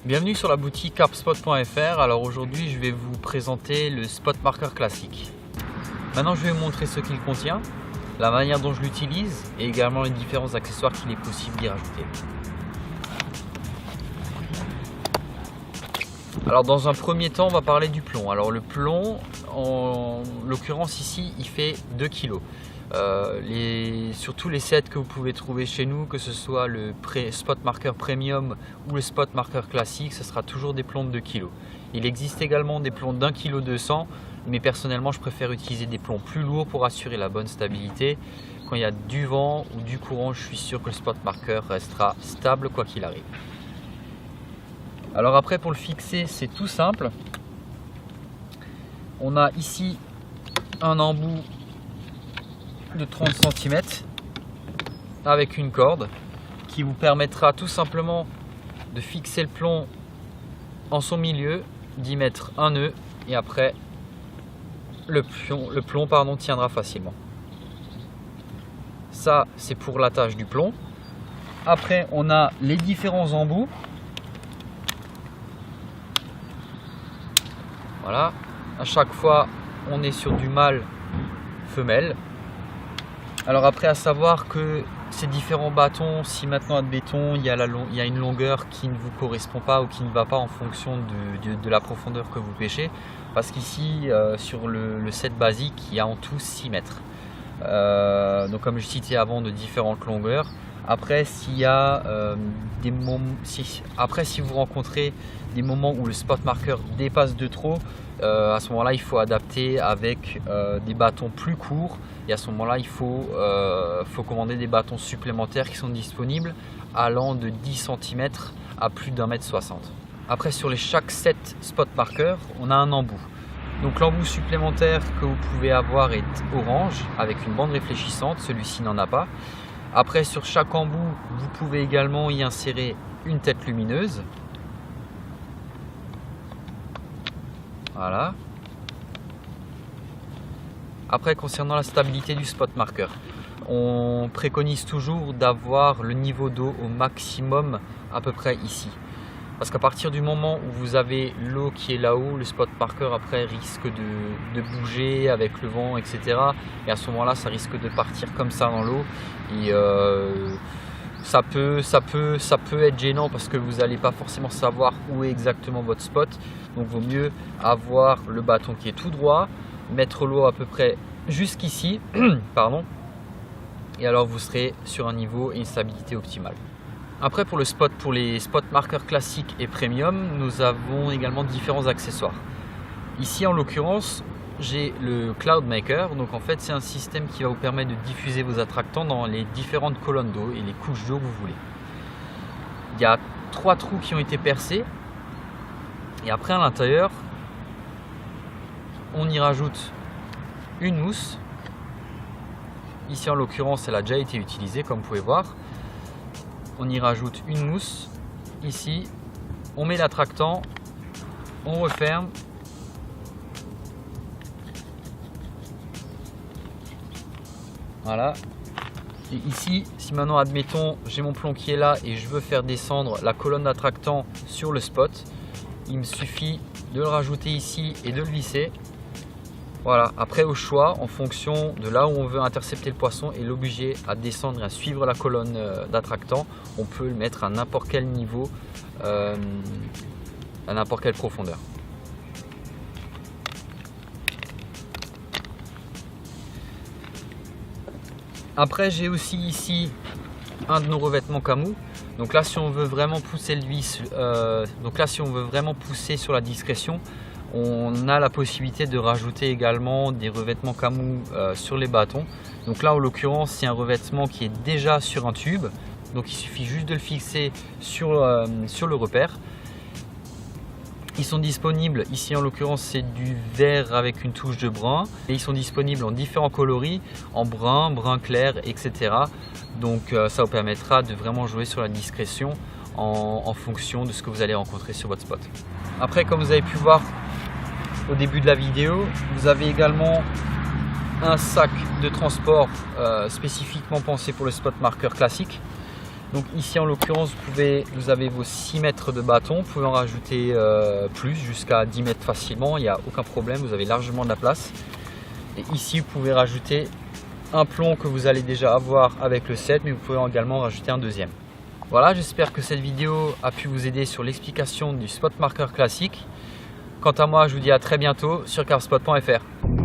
Bienvenue sur la boutique carpspot.fr. Alors aujourd'hui je vais vous présenter le spot marker classique. Maintenant je vais vous montrer ce qu'il contient, la manière dont je l'utilise et également les différents accessoires qu'il est possible d'y rajouter. Alors dans un premier temps on va parler du plomb. Alors le plomb en l'occurrence ici il fait 2 kg. Surtout les sets que vous pouvez trouver chez nous, que ce soit le spot marker premium ou le spot marker classique, ce sera toujours des plombs de 2 kg. Il existe également des plombs d'1 kg 200, mais personnellement je préfère utiliser des plombs plus lourds pour assurer la bonne stabilité. Quand il y a du vent ou du courant, je suis sûr que le spot marker restera stable quoi qu'il arrive. Alors après pour le fixer c'est tout simple. On a ici un embout de 30 cm avec une corde qui vous permettra tout simplement de fixer le plomb en son milieu, d'y mettre un nœud et après le plomb tiendra facilement. Ça c'est pour l'attache du plomb. Après on a les différents embouts. Voilà, à chaque fois on est sur du mâle femelle. Alors après à savoir que ces différents bâtons, si maintenant admettons il y a une longueur qui ne vous correspond pas ou qui ne va pas en fonction de la profondeur que vous pêchez, parce qu'ici sur le set basique il y a en tout 6 mètres. Donc comme je citais avant, de différentes longueurs. Après s'il y a si vous rencontrez des moments où le spot marker dépasse de trop, à ce moment là il faut adapter avec des bâtons plus courts, et à ce moment là il faut commander des bâtons supplémentaires qui sont disponibles allant de 10 cm à plus d'1,60 m. Après sur chaque 7 spot marker on a un embout. Donc l'embout supplémentaire que vous pouvez avoir est orange avec une bande réfléchissante, celui-ci n'en a pas. Après sur chaque embout vous pouvez également y insérer une tête lumineuse. Voilà. Après concernant la stabilité du spot marker, on préconise toujours d'avoir le niveau d'eau au maximum à peu près ici. Parce qu'à partir du moment où vous avez l'eau qui est là-haut, le spot marker après risque de bouger avec le vent, etc. Et à ce moment-là, ça risque de partir comme ça dans l'eau. Et ça peut être gênant parce que vous n'allez pas forcément savoir où est exactement votre spot. Donc il vaut mieux avoir le bâton qui est tout droit, mettre l'eau à peu près jusqu'ici, pardon. Et alors vous serez sur un niveau et une stabilité optimale. Après pour les spot markers classiques et premium, nous avons également différents accessoires. Ici en l'occurrence, j'ai le Cloud Maker. Donc en fait c'est un système qui va vous permettre de diffuser vos attractants dans les différentes colonnes d'eau et les couches d'eau que vous voulez. Il y a 3 trous qui ont été percés. Et après à l'intérieur, on y rajoute une mousse. Ici en l'occurrence elle a déjà été utilisée comme vous pouvez voir. On y rajoute une mousse, ici, on met l'attractant, on referme. Voilà. Et ici, si maintenant admettons j'ai mon plomb qui est là et je veux faire descendre la colonne d'attractant sur le spot, il me suffit de le rajouter ici et de le visser. Voilà, après au choix, en fonction de là où on veut intercepter le poisson et l'obliger à descendre et à suivre la colonne d'attractant, on peut le mettre à n'importe quel niveau, à n'importe quelle profondeur. Après j'ai aussi ici un de nos revêtements Camus. Donc là si on veut vraiment pousser le vis, pousser sur la discrétion, on a la possibilité de rajouter également des revêtements Camus sur les bâtons. Donc là en l'occurrence c'est un revêtement qui est déjà sur un tube, donc il suffit juste de le fixer sur le repère. Ils sont disponibles, ici en l'occurrence c'est du vert avec une touche de brun, et ils sont disponibles en différents coloris, en brun, brun clair, etc. Donc ça vous permettra de vraiment jouer sur la discrétion en fonction de ce que vous allez rencontrer sur votre spot. Après comme vous avez pu voir au début de la vidéo, vous avez également un sac de transport spécifiquement pensé pour le spot marker classique. Donc ici en l'occurrence vous avez vos 6 mètres de bâton, vous pouvez en rajouter plus, jusqu'à 10 mètres facilement, il n'y a aucun problème, vous avez largement de la place. Et ici vous pouvez rajouter un plomb que vous allez déjà avoir avec le 7, mais vous pouvez également rajouter un deuxième. Voilà, j'espère que cette vidéo a pu vous aider sur l'explication du spot marker classique. Quant à moi, je vous dis à très bientôt sur carspot.fr.